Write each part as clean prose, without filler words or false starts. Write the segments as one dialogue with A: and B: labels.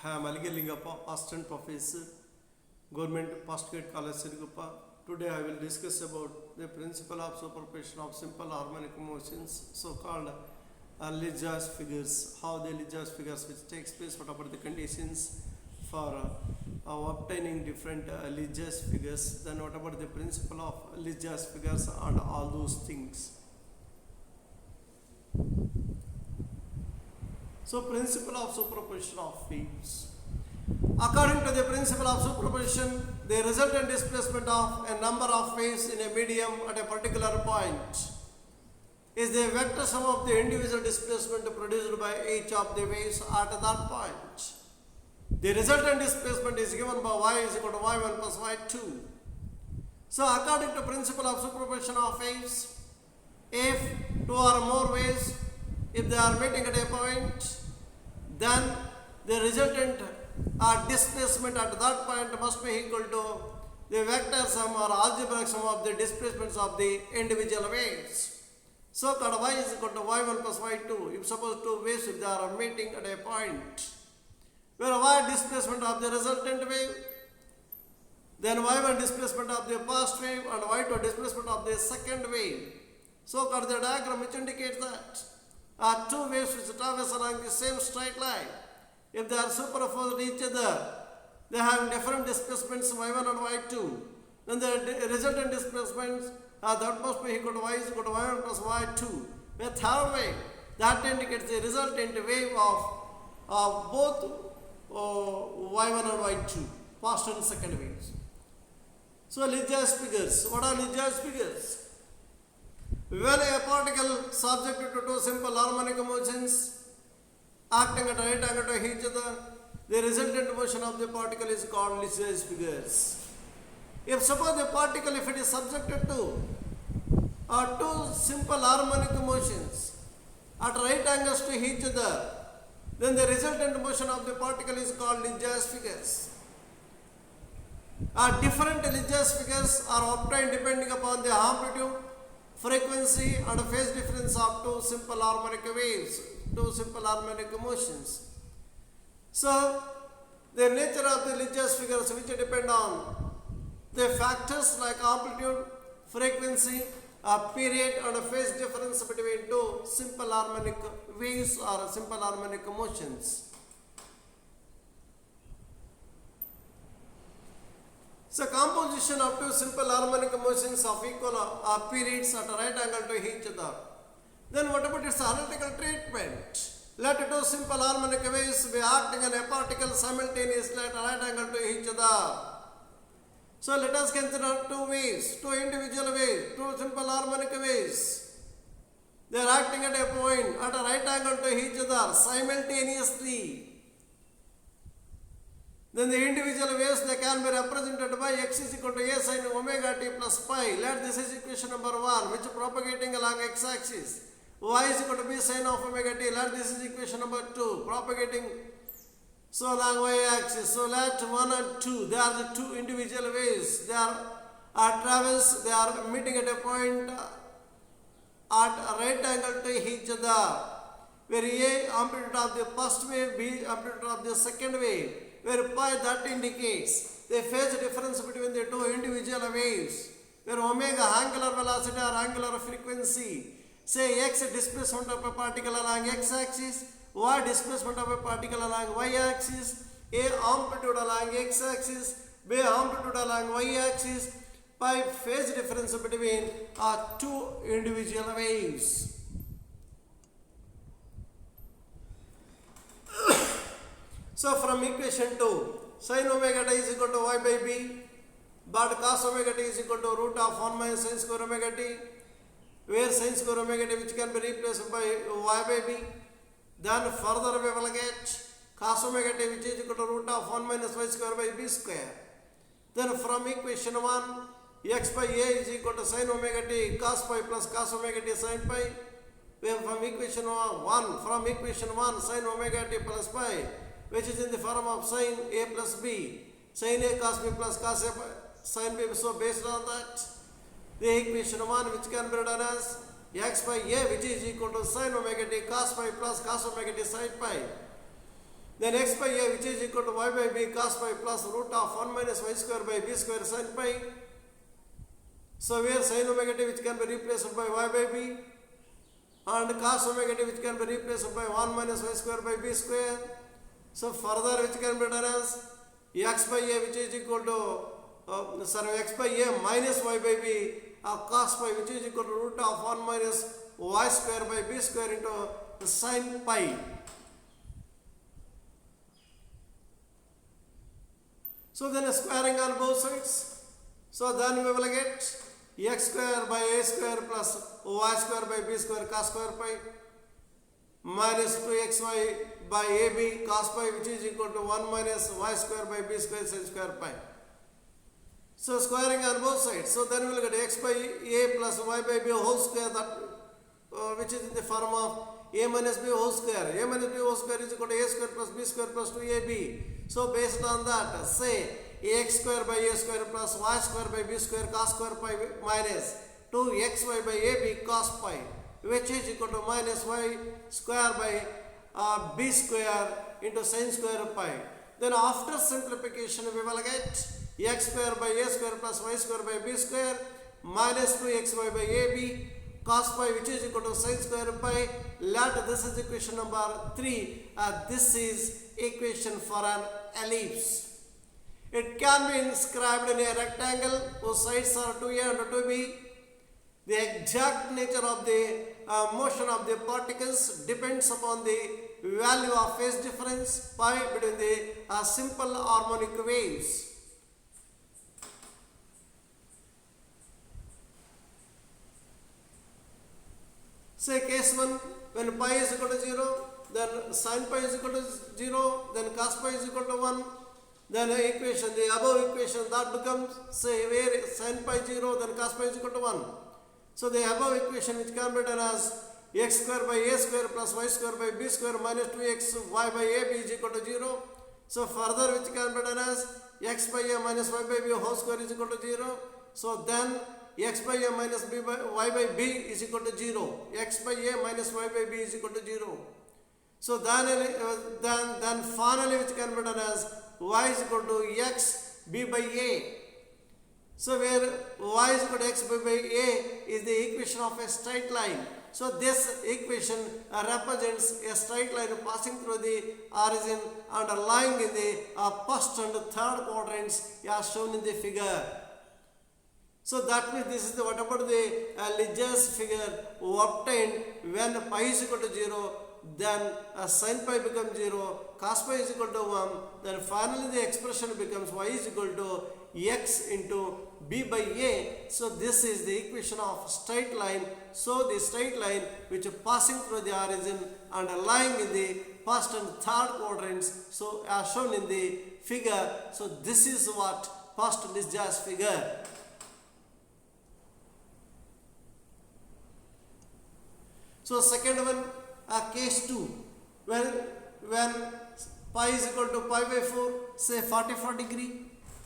A: I am Aliga Lingappa, Assistant Professor, Government Postgrad College, Sirigupa. Today I will discuss about the principle of superposition of simple harmonic motions, so-called Lejard's figures. How the Lejard's figures which takes place, what about the conditions for obtaining different Lejard's figures, then what about the principle of Lejard's figures and all those things. So, principle of superposition of fields. According to the principle of superposition, the resultant displacement of a number of waves in a medium at a particular point is the vector sum of the individual displacement produced by each of the waves at that point. The resultant displacement is given by y is equal to y1 plus y2. So, according to principle of superposition of waves, if two or more waves, if they are meeting at a point, then the resultant displacement at that point must be equal to the vector sum or algebraic sum of the displacements of the individual waves. So called y is equal to y1 plus y2. If suppose two waves, if they are meeting at a point where y displacement of the resultant wave, then y1 displacement of the first wave and y2 displacement of the second wave. So called the diagram which indicates that two waves which traverse along the same straight line. If they are superposed each other, they have different displacements y1 and y2. Then the resultant displacements that must be equal to y is equal to y1 plus y2. The third wave that indicates the resultant wave of both y1 and y2, first and second waves. So Lejard's figures. What are Lejard's figures? When a particle subjected to two simple harmonic motions acting at a right angle to each other, the resultant motion of the particle is called Lejard's figures. If suppose the particle, if it is subjected to two simple harmonic motions at right angles to each other, then the resultant motion of the particle is called Lejard's figures. Different Lejard's figures are obtained depending upon the amplitude, frequency and phase difference of two simple harmonic waves, two simple harmonic motions. So, the nature of the Lejard's figures which depend on the factors like amplitude, frequency, period and phase difference between two simple harmonic waves or simple harmonic motions. So, composition of two simple harmonic motions of equal periods at a right angle to each other. Then what about its analytical treatment? Let two simple harmonic waves be acting on a particle simultaneously at a right angle to each other. So let us consider two waves, two individual waves, two simple harmonic waves. They are acting at a point at a right angle to each other simultaneously. Then the individual waves they can be represented by x is equal to a sin omega t plus pi. Let this is equation number 1 which is propagating along x axis. Y is equal to b sin of omega t. Let this is equation number 2 propagating so along y axis. So let 1 and 2 they are the two individual waves. They are traverse. They are meeting at a point at a right angle to each other. Where a amplitude of the first wave, b amplitude of the second wave. Where pi that indicates the phase difference between the two individual waves, where omega angular velocity or angular frequency, say x displacement of a particle along x axis, y displacement of a particle along y axis, a amplitude along x axis, b amplitude along y axis, pi phase difference between two individual waves. So from equation 2, sin omega t is equal to y by b, but cos omega t is equal to root of 1 minus sin square omega t, where sin square omega t which can be replaced by y by b. Then further we will get cos omega t which is equal to root of 1 minus y square by b square. Then from equation 1, x by a is equal to sin omega t cos pi plus cos omega t sin pi, where from equation 1 sin omega t plus pi, which is in the form of sin a plus b, sin a cos b plus cos a sin b. So based on that, the equation 1 which can be written as x by a which is equal to sin omega t cos pi plus cos omega t sin pi. Then x by a which is equal to y by b cos pi plus root of 1 minus y square by b square sin pi. So where sin omega t which can be replaced by y by b and cos omega t which can be replaced by 1 minus y square by b square. So further which can be done as x by a which is equal to x by a minus y by b cos pi which is equal to root of 1 minus y square by b square into sin pi. So then squaring on both sides. So then we will get x square by a square plus y square by b square cos square pi minus 2xy by ab cos pi which is equal to 1 minus y square by b square sin square pi. So squaring on both sides. So then we will get x by a plus y by b whole square, that which is in the form of a minus b whole square. A minus b whole square is equal to a square plus b square plus 2ab. So based on that, say ax square by a square plus y square by b square cos square pi minus 2xy by ab cos pi which is equal to minus y square by b square into sin square pi. Then after simplification we will get x square by a square plus y square by b square minus 2xy by ab cos pi which is equal to sin square pi. Let this is equation number 3. This is equation for an ellipse. It can be inscribed in a rectangle whose sides are 2a and 2b. The exact nature of the motion of the particles depends upon the value of phase difference pi between the simple harmonic waves. Say case 1, when pi is equal to 0, then sin pi is equal to 0, then cos pi is equal to 1. Then equation, the above equation that becomes, say where sin pi 0, then cos pi is equal to 1. So the above equation which can be done as x square by a square plus y square by b square minus 2x y by ab is equal to 0. So further which can be done as x by a minus y by b whole square is equal to 0. So then x by a minus b by y by b is equal to 0. X by a minus y by b is equal to 0. So then finally which can be done as y is equal to x b by a. So where y is equal to x by a is the equation of a straight line. So this equation represents a straight line passing through the origin and lying in the first and third quadrants as shown in the figure. So that means this is the, what about the Leger's figure obtained when pi is equal to 0, then sin pi becomes 0, cos pi is equal to 1, then finally the expression becomes y is equal to x into b by a. So this is the equation of straight line. So the straight line which is passing through the origin and lying in the first and third quadrants, so as shown in the figure. So this is what first Leger's figure. So second one, case 2, when pi is equal to pi by 4, say 44 degree,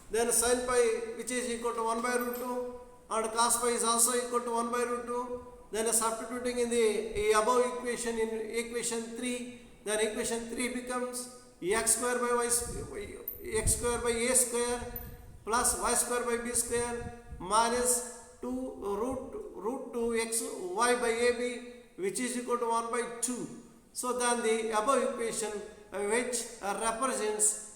A: then sin pi which is equal to 1 by root 2 and cos pi is also equal to 1 by root 2. Then substituting in the above equation in equation 3, then equation 3 becomes x square by x square by a square plus y square by b square minus 2 root 2 x y by ab which is equal to 1 by 2. So then the above equation which represents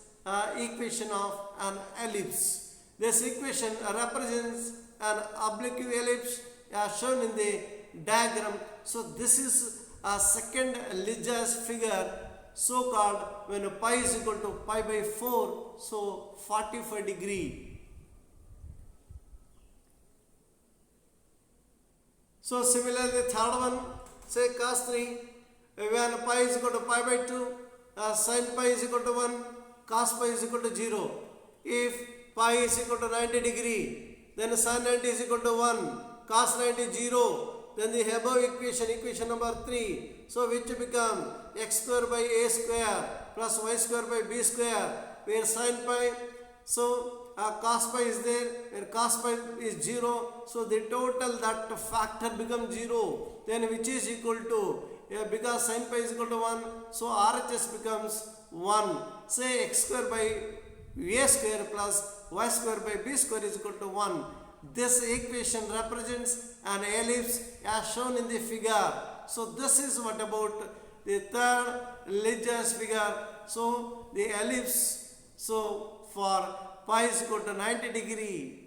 A: equation of an ellipse. This equation represents an oblique ellipse as shown in the diagram. So this is a second Leger's figure, so called when pi is equal to pi by 4, so 45 degree. So similarly third one, say cos 3, when pi is equal to pi by 2, sin pi is equal to 1, cos pi is equal to 0. If pi is equal to 90 degree, then sin 90 is equal to 1, cos 90 0. Then the above equation, equation number 3, so which become x square by a square plus y square by b square, where sin pi, so cos pi is there, where cos pi is 0, so the total that factor becomes 0, then which is equal to, because sin pi is equal to 1, so RHS becomes 1. Say x square by a square plus y square by b square is equal to 1. This equation represents an ellipse as shown in the figure. So this is what about the third Ligius figure. So the ellipse, so for pi is equal to 90 degree,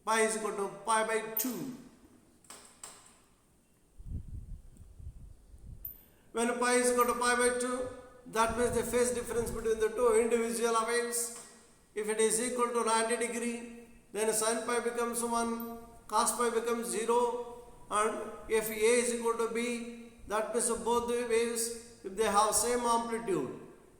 A: pi is equal to pi by 2. When pi is equal to pi by 2, that means the phase difference between the two individual waves. If it is equal to 90 degree, then sin pi becomes 1, cos pi becomes 0, and if A is equal to B, that means both the waves, if they have same amplitude,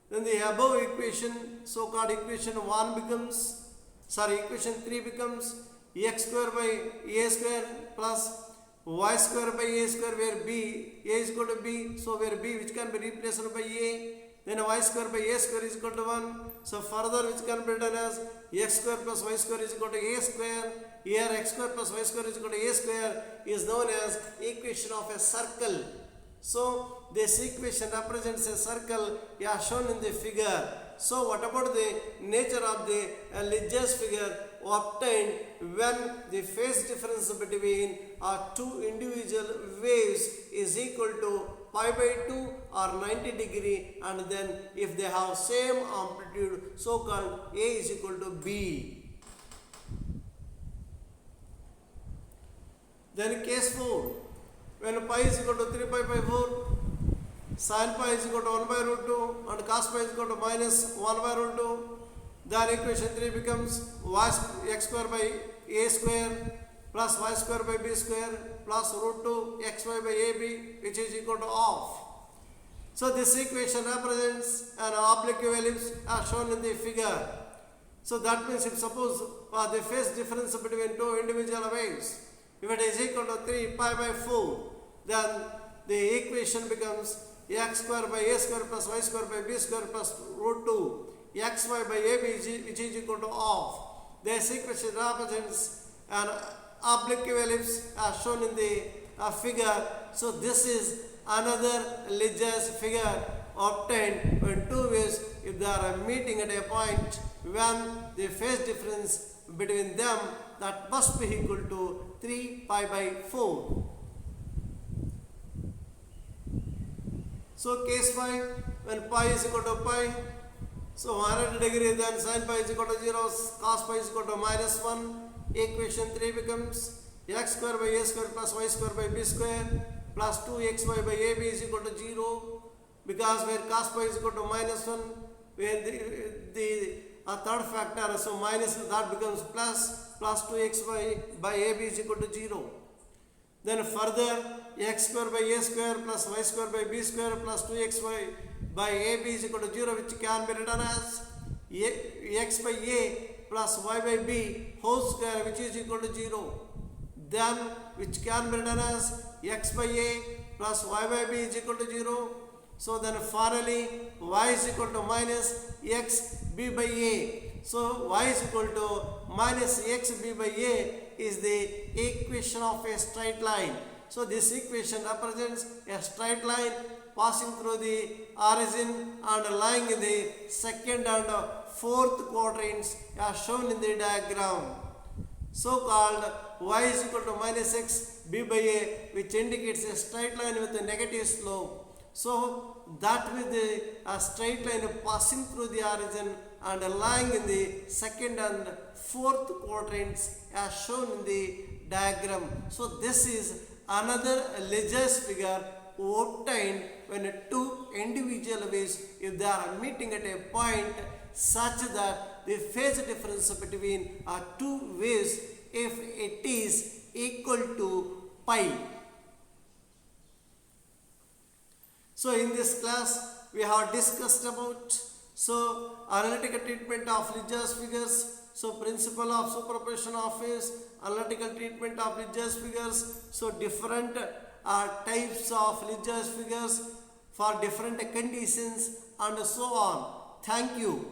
A: then the above equation, so-called equation 1 becomes, equation 3 becomes x square by a square plus y square by a square, where b, a is equal to b, so where b which can be replaced by a, then y square by a square is equal to 1. So further which can be written as x square plus y square is equal to a square. Here x square plus y square is equal to a square is known as equation of a circle. So this equation represents a circle as shown in the figure. So what about the nature of the Ligius figure obtained when the phase difference between two individual waves is equal to pi by 2 or 90 degree, and then if they have same amplitude, so called A is equal to B. Then case 4, when pi is equal to 3 pi by 4, sin pi is equal to 1 by root 2 and cos pi is equal to minus 1 by root 2, then equation 3 becomes x square by a square plus y square by b square plus root 2 xy by ab, which is equal to half. So this equation represents an oblique ellipse as shown in the figure. So that means if suppose the phase difference between two individual waves, if it is equal to 3 pi by 4, then the equation becomes x square by a square plus y square by b square plus root 2 xy by ab, which is equal to half. This equation represents an oblique ellipse as shown in the figure. So this is another Ligius figure obtained when two waves, if they are meeting at a point when the phase difference between them that must be equal to 3 pi by 4. So case 5, when pi is equal to pi, so 100 degree, then sin pi is equal to 0, cos pi is equal to minus 1. Equation 3 becomes x square by a square plus y square by b square plus 2xy by ab is equal to 0, because where cos pi is equal to minus 1, where the third factor, so minus that becomes plus 2xy by ab is equal to 0. Then further x square by a square plus y square by b square plus 2xy by ab is equal to 0, which can be written as x by a plus y by b whole square, which is equal to 0. Then which can be written as x by a plus y by b is equal to 0. So then finally y is equal to minus x b by a. So y is equal to minus x b by a is the equation of a straight line. So this equation represents a straight line passing through the origin and lying in the second and fourth quadrants as shown in the diagram. So called y is equal to minus x b by a, which indicates a straight line with a negative slope. So that with a straight line passing through the origin and lying in the second and fourth quadrants as shown in the diagram. So this is another Ligius figure obtained when two individual waves, if they are meeting at a point such that the phase difference between two waves, if it is equal to pi. So in this class we have discussed about analytical treatment of Ligius figures, principle of superposition of phase, analytical treatment of Ligius figures, different types of Ligius figures for different conditions and so on. Thank you.